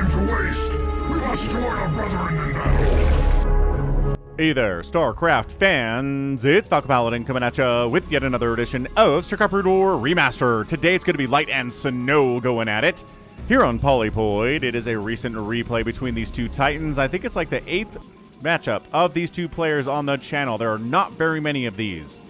time to waste. We must join our brethren in battle. Hey there, StarCraft fans. It's Falcon Paladin coming at ya with yet another edition of StarCraft Brood War Remaster. Today it's going to be Light and Snow going at it. Here on Polypoid, it is a recent replay between these two titans. I think it's like the 8th matchup of these two players on the channel. There are not very many of these.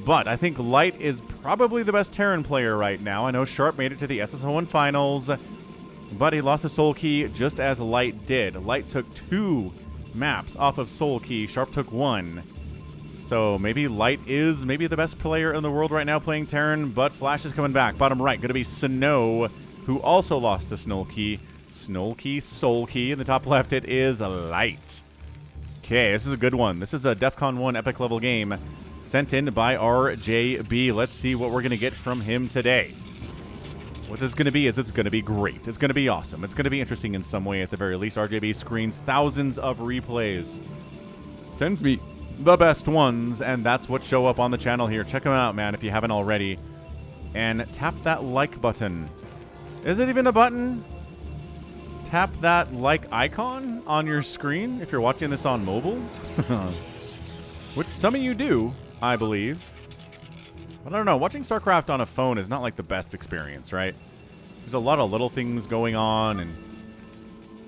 But I think Light is probably the best Terran player right now. I know Sharp made it to the SSO1 finals, but he lost to Soul Key just as Light did. Light took 2 maps off of Soul Key. Sharp took 1. So maybe Light is maybe the best player in the world right now playing Terran, but Flash is coming back. Bottom right, going to be Snow, who also lost to Soul Key. Soul Key. In the top left, it is Light. Okay, this is a good one. This is a DEFCON 1 epic level game sent in by RJB. Let's see what we're going to get from him today. What it's going to be is it's going to be great. It's going to be awesome. It's going to be interesting in some way at the very least. RJB screens thousands of replays. Sends me the best ones, and that's what show up on the channel here. Check them out, man, if you haven't already. And tap that like button. Is it even a button? Tap that like icon on your screen if you're watching this on mobile. Which some of you do, I believe. But I don't know, watching StarCraft on a phone is not like the best experience, right? There's a lot of little things going on, and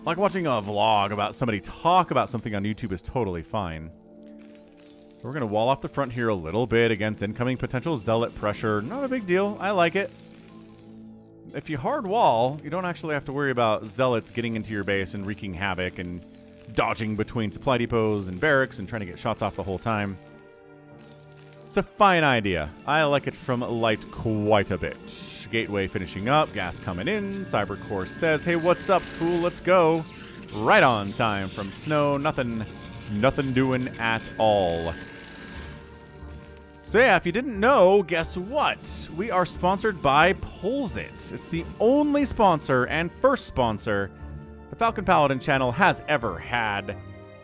like watching a vlog about somebody talk about something on YouTube is totally fine. So we're going to wall off the front here a little bit against incoming potential Zealot pressure. Not a big deal. I like it. If you hard wall, you don't actually have to worry about Zealots getting into your base and wreaking havoc and dodging between supply depots and barracks and trying to get shots off the whole time. It's a fine idea. I like it from Light quite a bit. Gateway finishing up, gas coming in. Cybercore says, hey, what's up, fool? Let's go. Right on time from Snow. Nothing doing at all. So yeah, if you didn't know, guess what? We are sponsored by Pulsit. It's the only sponsor and first sponsor the Falcon Paladin channel has ever had.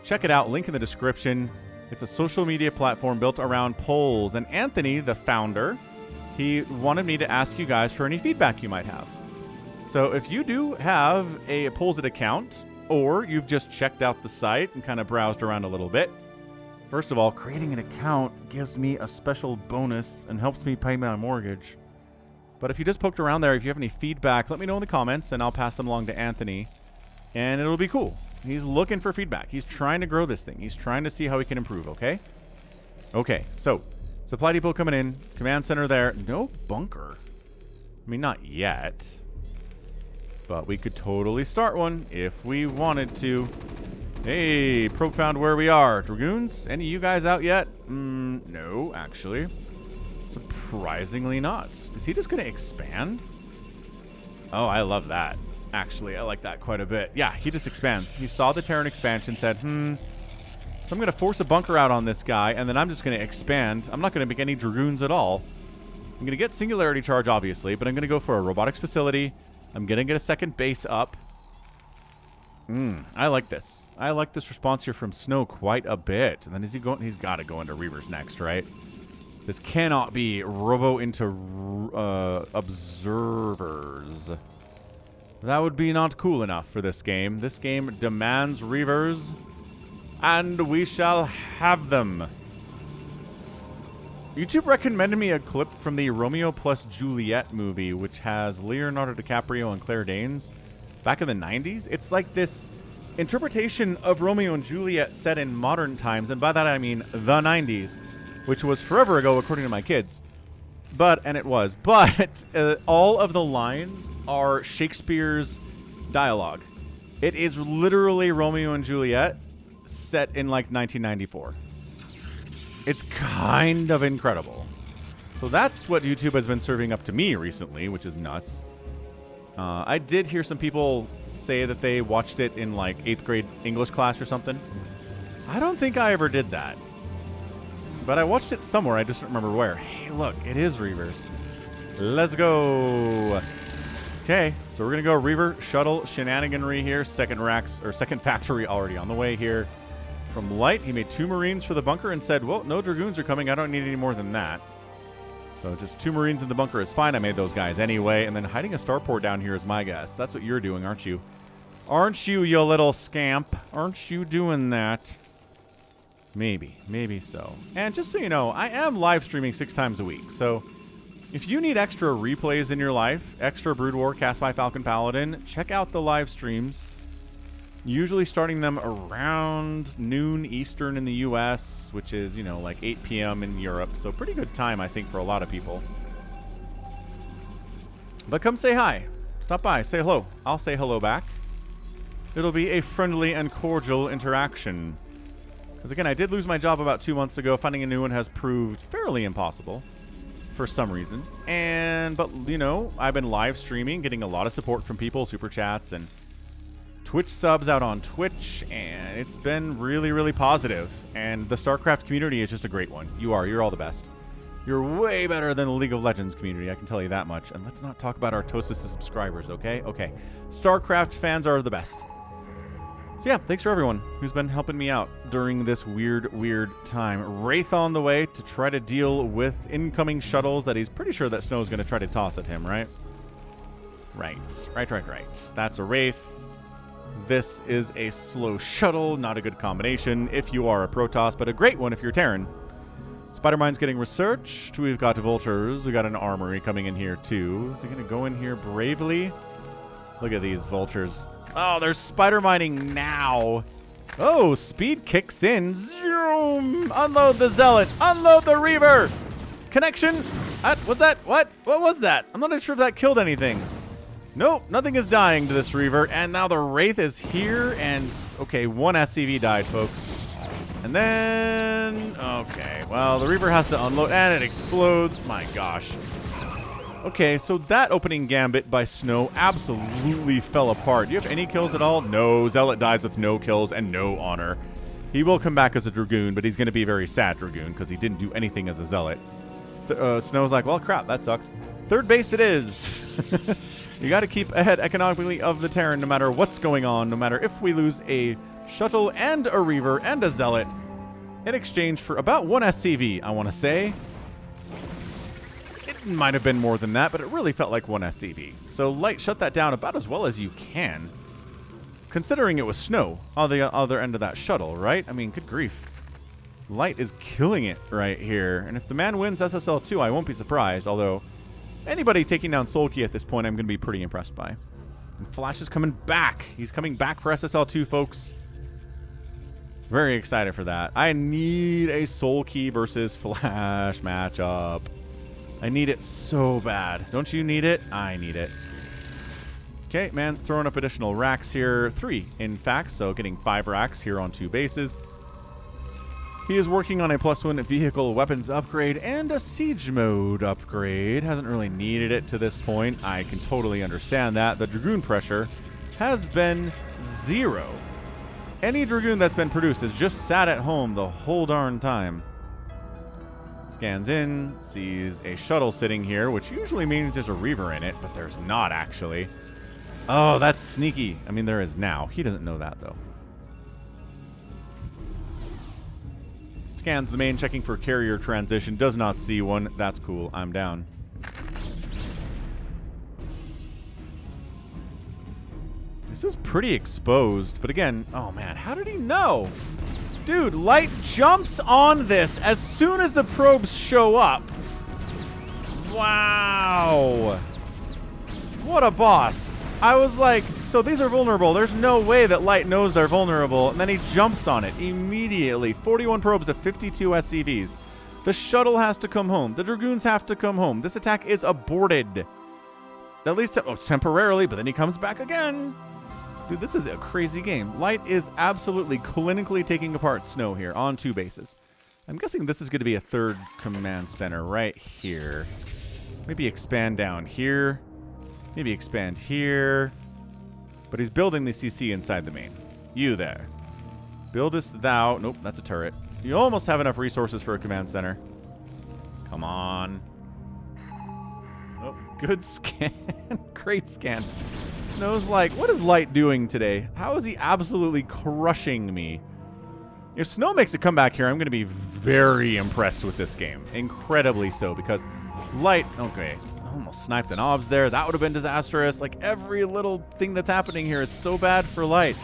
Check it out, link in the description. It's a social media platform built around polls. And Anthony, the founder, he wanted me to ask you guys for any feedback you might have. So if you do have a Pulsit account, or you've just checked out the site and kind of browsed around a little bit, first of all, creating an account gives me a special bonus and helps me pay my mortgage. But if you just poked around there, if you have any feedback, let me know in the comments and I'll pass them along to Anthony. And it'll be cool. He's looking for feedback. He's trying to grow this thing. He's trying to see how he can improve, okay? Okay, so supply depot coming in. Command center there. No bunker. I mean, not yet. But we could totally start one if we wanted to. Hey, probe found where we are. Dragoons, any of you guys out yet? No, actually. Surprisingly not. Is he just going to expand? Oh, I love that. Actually, I like that quite a bit. Yeah, he just expands. He saw the Terran expansion, said, so I'm going to force a bunker out on this guy, and then I'm just going to expand. I'm not going to make any Dragoons at all. I'm going to get Singularity Charge, obviously, but I'm going to go for a robotics facility. I'm going to get a second base up. I like this. I like this response here from Snow quite a bit. And then is he going? He's got to go into Reavers next, right? This cannot be Robo into Observers. That would be not cool enough for this game. This game demands Reavers, and we shall have them. YouTube recommended me a clip from the Romeo plus Juliet movie, which has Leonardo DiCaprio and Claire Danes back in the 90s. It's like this interpretation of Romeo and Juliet set in modern times, and by that I mean the 90s, which was forever ago according to my kids. But all of the lines are Shakespeare's dialogue. It is literally Romeo and Juliet set in like 1994. It's kind of incredible. So that's what YouTube has been serving up to me recently, which is nuts. I did hear some people say that they watched it in like 8th grade English class or something. I don't think I ever did that. But I watched it somewhere, I just don't remember where. Hey, look, it is Reavers. Let's go. Okay, so we're going to go Reaver shuttle shenaniganry here. Second factory already on the way here. From Light, he made 2 Marines for the bunker and said, well, no Dragoons are coming. I don't need any more than that. So just 2 Marines in the bunker is fine. I made those guys anyway. And then hiding a starport down here is my guess. That's what you're doing, aren't you? Aren't you, you little scamp? Aren't you doing that? Maybe. Maybe so. And just so you know, I am live streaming 6 times a week. So if you need extra replays in your life, extra Brood War cast by Falcon Paladin, check out the live streams. Usually starting them around noon Eastern in the US, which is, you know, like 8 p.m. in Europe. So pretty good time, I think, for a lot of people. But come say hi. Stop by. Say hello. I'll say hello back. It'll be a friendly and cordial interaction. Because again, I did lose my job about 2 months ago. Finding a new one has proved fairly impossible for some reason. But, you know, I've been live streaming, getting a lot of support from people, super chats, and Twitch subs out on Twitch, and it's been really, really positive. And the StarCraft community is just a great one. You're all the best. You're way better than the League of Legends community, I can tell you that much. And let's not talk about our Tosis subscribers, okay? Okay. StarCraft fans are the best. So yeah, thanks for everyone who's been helping me out during this weird time. Wraith on the way to try to deal with incoming shuttles that he's pretty sure that Snow's going to try to toss at him, right? Right. That's a Wraith. This is a slow shuttle, not a good combination if you are a Protoss, but a great one if you're Terran. Spider-Mine's getting researched. We've got vultures. We got an armory coming in here too. Is he going to go in here bravely? Look at these vultures. Oh, they're spider-mining now. Oh, speed kicks in. Zoom! Unload the Zealot. Unload the Reaver. Connection. What's that? What was that? I'm not even sure if that killed anything. Nope, nothing is dying to this Reaver. And now the Wraith is here. And, okay, 1 SCV died, folks. And then, okay, well, the Reaver has to unload, and it explodes. My gosh. Okay, so that opening gambit by Snow absolutely fell apart. Do you have any kills at all? No. Zealot dies with no kills and no honor. He will come back as a Dragoon, but he's going to be a very sad Dragoon because he didn't do anything as a Zealot. Snow's like, well, crap, that sucked. Third base it is. You got to keep ahead economically of the Terran no matter what's going on, no matter if we lose a shuttle and a Reaver and a Zealot in exchange for about 1 SCV, I want to say. It might have been more than that, but it really felt like 1 SCV. So Light shut that down about as well as you can, considering it was Snow on the other end of that shuttle, right? I mean, good grief. Light is killing it right here. And if the man wins SSL2, I won't be surprised, although anybody taking down Sulky at this point, I'm going to be pretty impressed by. And Flash is coming back. He's coming back for SSL2, folks. Very excited for that. I need a Sulky versus Flash matchup. I need it so bad. Don't you need it? I need it. Okay, man's throwing up additional racks here. 3, in fact, so getting 5 racks here on 2 bases. He is working on a +1 vehicle weapons upgrade and a siege mode upgrade. Hasn't really needed it to this point. I can totally understand that. The Dragoon pressure has been 0. Any Dragoon that's been produced has just sat at home the whole darn time. Scans in, sees a shuttle sitting here, which usually means there's a Reaver in it, but there's not actually. Oh, that's sneaky. I mean, there is now. He doesn't know that, though. Scans the main, checking for carrier transition. Does not see one. That's cool. I'm down. This is pretty exposed, but again, oh man, how did he know? Dude, Light jumps on this as soon as the probes show up. Wow. What a boss. I was like, so these are vulnerable. There's no way that Light knows they're vulnerable. And then he jumps on it immediately. 41 probes to 52 SCVs. The shuttle has to come home. The Dragoons have to come home. This attack is aborted. At least temporarily, but then he comes back again. Dude, this is a crazy game. Light is absolutely clinically taking apart Snow here on 2 bases. I'm guessing this is going to be a 3rd command center right here. Maybe expand down here. Maybe expand here. But he's building the CC inside the main. You there. Buildest thou. Nope, that's a turret. You almost have enough resources for a command center. Come on. Oh, good scan. Great scan. Snow's like, what is Light doing today? How is he absolutely crushing me? If Snow makes a comeback here, I'm going to be very impressed with this game. Incredibly so, because Light, okay, it's almost sniped an obs there. That would have been disastrous. Like, every little thing that's happening here is so bad for Light.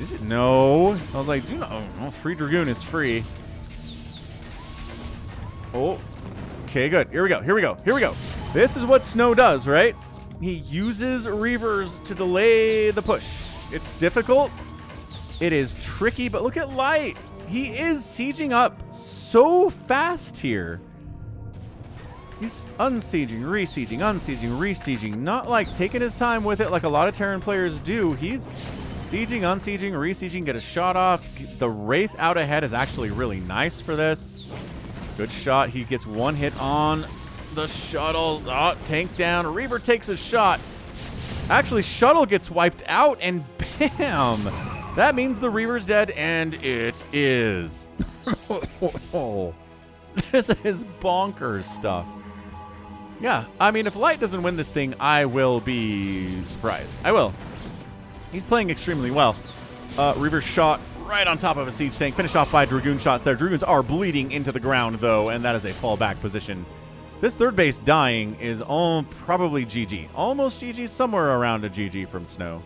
Is it? No. I was like, do not. Oh, free Dragoon is free. Oh. Okay, good. Here we go. Here we go. Here we go. This is what Snow does, right? He uses Reavers to delay the push. It's difficult. It is tricky, but look at Light. He is sieging up so fast here. He's unsieging, resieging, unsieging, resieging. Not like taking his time with it like a lot of Terran players do. He's sieging, unsieging, resieging, get a shot off. The Wraith out ahead is actually really nice for this. Good shot. He gets one hit on the shuttle. Oh, tank down. Reaver takes a shot. Actually, shuttle gets wiped out, and bam! That means the Reaver's dead, and it is. This is bonkers stuff. Yeah, I mean, if Light doesn't win this thing, I will be surprised. I will. He's playing extremely well. Reaver shot right on top of a siege tank. Finished off by Dragoon shots there. Dragoons are bleeding into the ground, though, and that is a fallback position. This third base dying is probably GG. Almost GG, somewhere around a GG from Snow.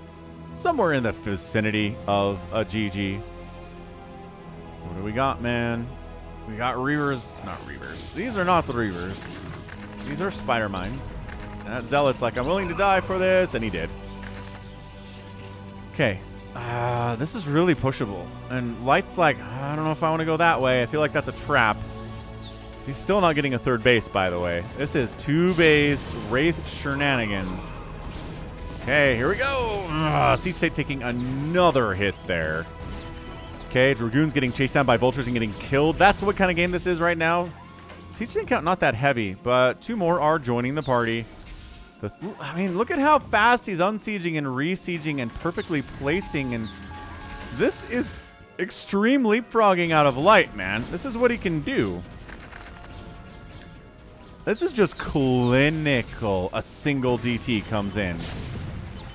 Somewhere in the vicinity of a GG. What do we got, man? We got Reavers. Not Reavers. These are not the Reavers. These are Spider Mines. And that Zealot's like, I'm willing to die for this, and he did. Okay. This is really pushable. And Light's like, I don't know if I want to go that way. I feel like that's a trap. He's still not getting a third base, by the way. This is two base Wraith shenanigans. Okay, here we go. Siege State taking another hit there. Okay, Dragoon's getting chased down by Vultures and getting killed. That's what kind of game this is right now. Siege State count not that heavy, but two more are joining the party. I mean, look at how fast he's unsieging and resieging and perfectly placing. And this is extreme leapfrogging out of Light, man. This is what he can do. This is just clinical. A single DT comes in.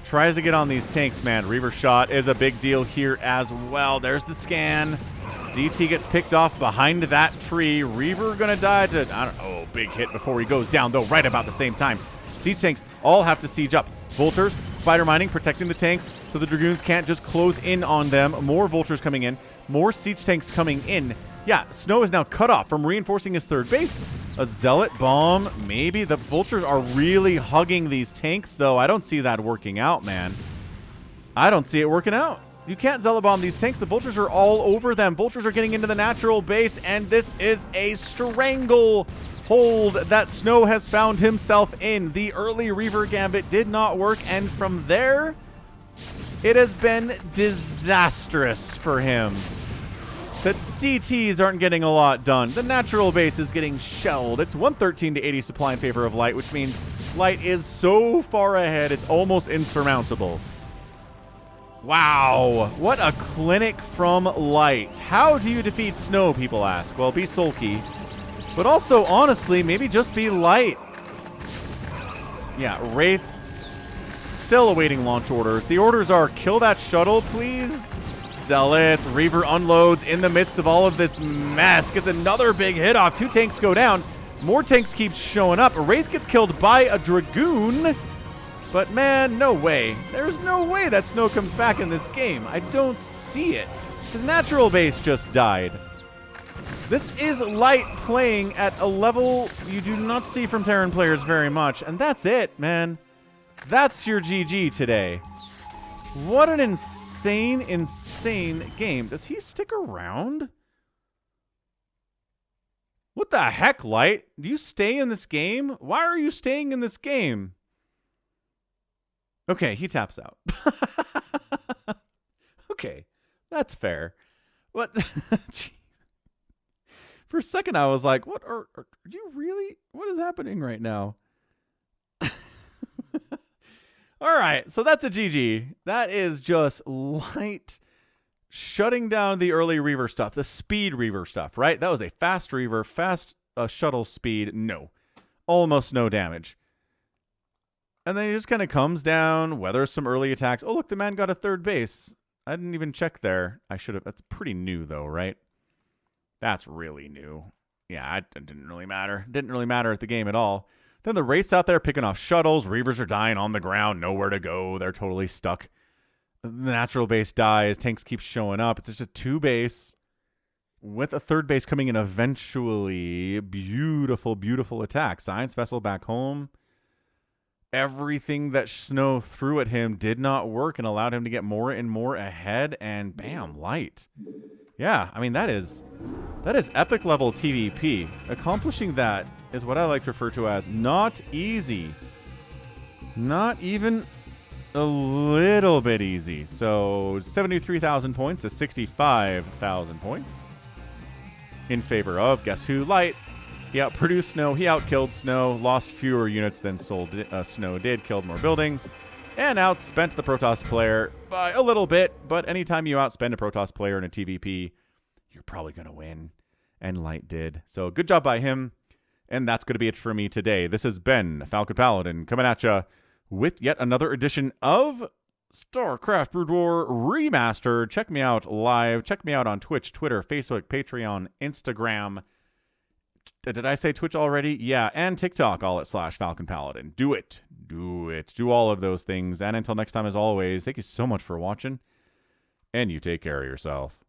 Tries to get on these tanks, man. Reaver shot is a big deal here as well. There's the scan. DT gets picked off behind that tree. Reaver gonna die to, I don't know, big hit before he goes down, though, right about the same time. Siege tanks all have to siege up. Vultures, spider mining, protecting the tanks so the Dragoons can't just close in on them. More Vultures coming in. More siege tanks coming in. Yeah, Snow is now cut off from reinforcing his third base. A Zealot bomb, maybe. The Vultures are really hugging these tanks, though. I don't see that working out, man. I don't see it working out. You can't Zealot bomb these tanks. The Vultures are all over them. Vultures are getting into the natural base, and this is a strangle hold that Snow has found himself in. The early Reaver Gambit did not work, and from there, it has been disastrous for him. The DTs aren't getting a lot done. The natural base is getting shelled. It's 113 to 80 supply in favor of Light, which means Light is so far ahead, it's almost insurmountable. Wow, what a clinic from Light. How do you defeat Snow, people ask? Well, be sulky. But also, honestly, maybe just be Light. Yeah, Wraith still awaiting launch orders. The orders are kill that shuttle, please. Zealots, Reaver unloads in the midst of all of this mess. Gets another big hit off. Two tanks go down. More tanks keep showing up. A Wraith gets killed by a Dragoon. But man, no way. There's no way that Snow comes back in this game. I don't see it. His natural base just died. This is Light playing at a level you do not see from Terran players very much. And that's it, man. That's your GG today. What an insane game. Does he stick around? What the heck, Light? Do you stay in this game? Why are you staying in this game? Okay, he taps out. Okay, that's fair. What? For a second, I was like, what are you really? What is happening right now? All right, so that's a GG. That is just Light shutting down the early Reaver stuff, the speed Reaver stuff, right? That was a fast Reaver, fast shuttle speed. No, almost no damage. And then he just kind of comes down, weathers some early attacks. Oh, look, the man got a third base. I didn't even check there. I should have. That's pretty new, though, right? That's really new. Yeah, it didn't really matter. Didn't really matter at the game at all. Then the Wraiths out there picking off shuttles. Reavers are dying on the ground. Nowhere to go. They're totally stuck. The natural base dies. Tanks keep showing up. It's just a 2-base with a 3rd base coming in eventually. Beautiful, beautiful attack. Science Vessel back home. Everything that Snow threw at him did not work and allowed him to get more and more ahead. And bam, light. Yeah, I mean, that is epic level TVP. Accomplishing that is what I like to refer to as not easy. Not even a little bit easy. So 73,000 points to 65,000 points in favor of, guess who? Light. He outproduced Snow. He outkilled Snow. Lost fewer units than Snow did. Killed more buildings. And outspent the Protoss player by a little bit. But anytime you outspend a Protoss player in a TVP, you're probably going to win. And Light did. So good job by him. And that's going to be it for me today. This has been Falcon Paladin coming at you with yet another edition of StarCraft Brood War Remastered. Check me out live. Check me out on Twitch, Twitter, Facebook, Patreon, Instagram. Did I say Twitch already? Yeah, and TikTok, all at /Falcon Paladin. Do it. Do it. Do all of those things. And until next time, as always, thank you so much for watching. And you take care of yourself.